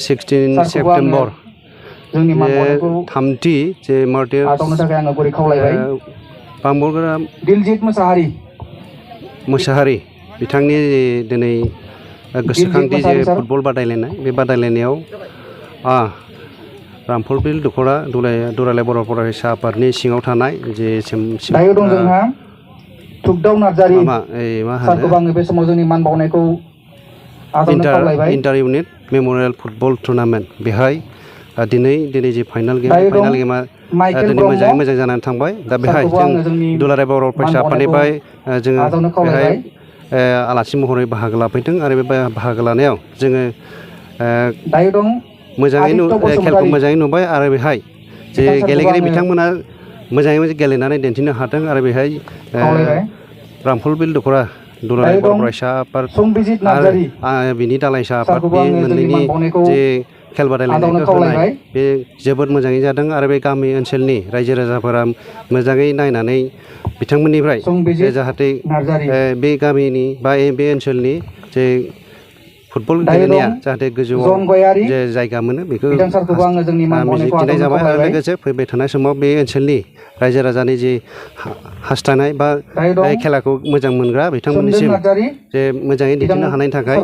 16 September थामथि जे martyr बांबरगोरा Diljit Mosahary बिथांनि दिनै गोसोखांथि जे फुटबल बादायलायनाय बे बादायलायनायाव रामफलबिल दख'रा दुलाराय बर' फरायसा आफादनि सिङाव थानाय जे inter unit memorial football tournament बेहाय दिनै जे फाइनाल गेमा दिनै मोजाङै जानानै थांबाय दा बेहाय जों दुलाराय बर' फरायसा आफादनिफ्राय जोङो बेहाय आलासि महरै बाहागो लाफैदों आरो बे बाहागो लानायाव जोङो खेलखौ मोजाङै नुबाय आरो बेहाय जे गेलेगिरि बिथांमोना मोजाङै गेलेनानै दिन्थिनो हादों आरो बेहाय रामफलबिल दख'रा दुलाराय बर' फरायसा आफाद आरो बिनि दालाइसा आफाद बे मोननैनि जे खेल बादायलायनायखौ होनाय बे जोबोद मोजाङै जादों आरो बे गामि ओनसोलनि रायजो राजाफोरा मोजाङै नायनानै बिथांमोननिफ्राय जाहाथे बे गामिनि बा बे ओनसोलनि जे फुटबल गेलेनाया जाहाथे गोजौआव जे जायगा मोनो बेखौ मिजिंथिनाय जाबाय आरो लोगोसे फैबाय थानाय समाव बे ओनसोलनि रायजो राजानि जे हास्थायनाय बा खेलाखौ मोजां मोनग्रा बिथांमोननिसिम जे मोजाङै दिन्थिनो हानायनि थाखाय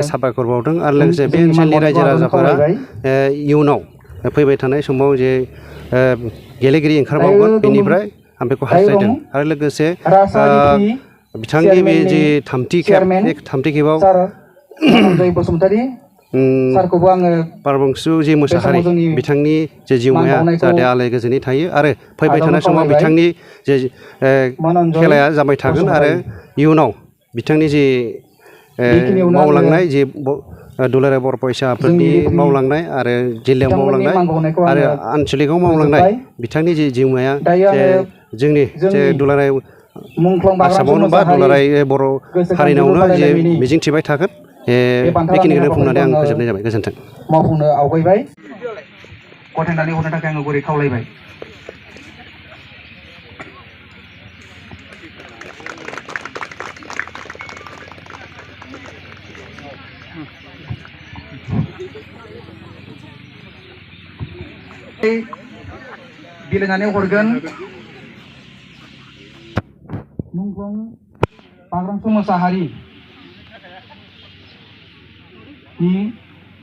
साबायखर बावदों आरो लोगोसे बे ओनसोलनि रायजो राजाफोरा इयुनाव फैबाय थानाय समाव जे गेलेगिरि ओंखारबावगोन बेनिफ्राय आं बेखौ हास्थायदों आरो लोगोसे बिथांनि बे जे थामथि खेबाव पारबंसु जे मोसाहारि बिथांनि जे जिउमाया जाहाथे आलो गोजोनै थायो आरो फैबाय थानाय समाव बिथांनि जे खेलाया जाबाय थागोन आरो इयुनाव बिथांनि जे मावलांनाय जे दुलाराय बर' फरायसा आफादनि मावलांनाय आरो जिल्लायाव मावलांनाय आरो आनसलिकआव मावलांनाय बिथांनि जे जिउमाया जे जोंनि जे दुलाराय आसामावनो बा दुलाराय बर' हारिनावनो जे मिजिंथिबाय थागोन बेखिनिखौनो बुंनानै आं फोजोबनाय जाबाय गोजोन्थों मावफुंनो आवगायबाय गथायनानै हरनो थाखाय आङो गुरै खावलायबाय बिलाइनानै हरगोन मुंख्लं बाग्रांसु मोसाहारि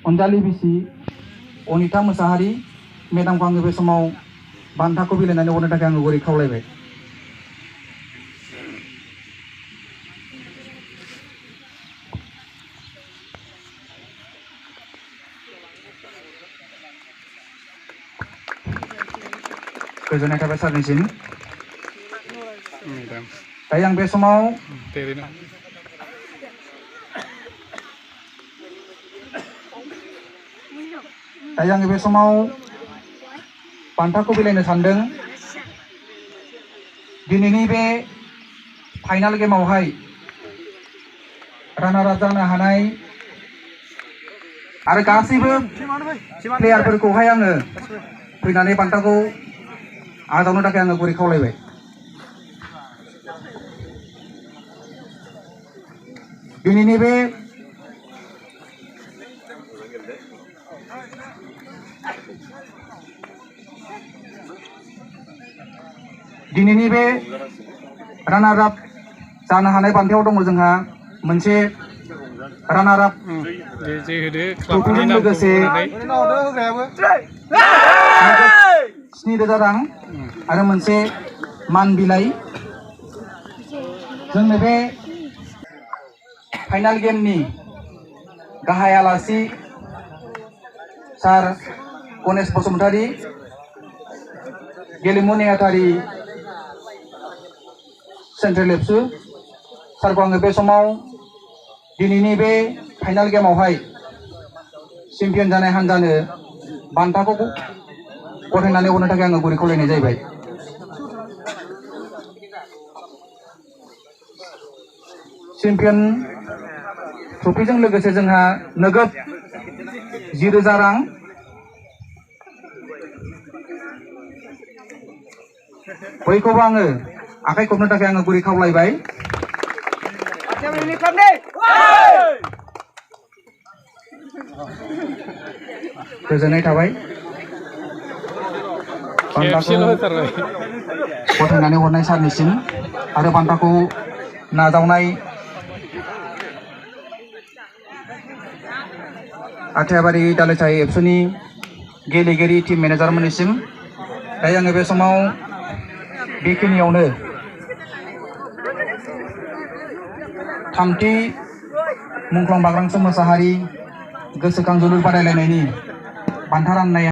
अनजालि बिसि अनिता मोसाहारि मेदामखौ आङो बे समाव बान्थाखौ बिलाइनानै हरनो थाखाय आङो गुरै खावलायबाय गोजोननाय थाबाय सारनिसिम दायो आं बे समाव बान्थाखौ बिलाइनो सानदों दिनैनि बे फाइनाल गेमावहाय रानार आप जानो हानाय आरो गासैबो प्लेयारफोरखौहाय आङो फैनानै बान्थाखौ आजावनो थाखाय आङो गुरै खावलायबाय दिनैनि बे रानार आप जानो हानाय बान्थायाव दङ जोंहा मोनसे रानार आप लोगोसे 7,000 रां आरो मोनसे मान बिलाइ जोंनो बे फाइनाल गेमनि गाहाय आलासि सार गणेश बसुमतारी गेलेमु नेहाथारि सेन्ट्रेल एबसु सारखौ आङो बे समाव दिनैनि बे फाइनाल गेमावहाय चेम्पियन जानाय हान्जानो बान्थाखौ गथायनानै हरनो थाखाय आङो गुरै खावलायनाय जाहैबाय चेम्पियन ट्रफिजों लोगोसे जोंहा नोगोद 10,000 रां बयखौबो आङो आखाइ खबनो थाखाय आङो गुरै खावलायबाय गोजोननाय थाबाय गथायनानै हरनाय सारनिसिम आरो बान्थाखौ नाजावनाय आथियाबारि दालाइसाय एबसुनि गेलेगिरि टीम मेनेजारमोननिसिम दायो आङो बे समाव बेखिनियावनो थामथि मुंख्लं बाग्रांसो मोसाहारि गोसोखां जोलुर बादायलायनायनि बान्था राननाया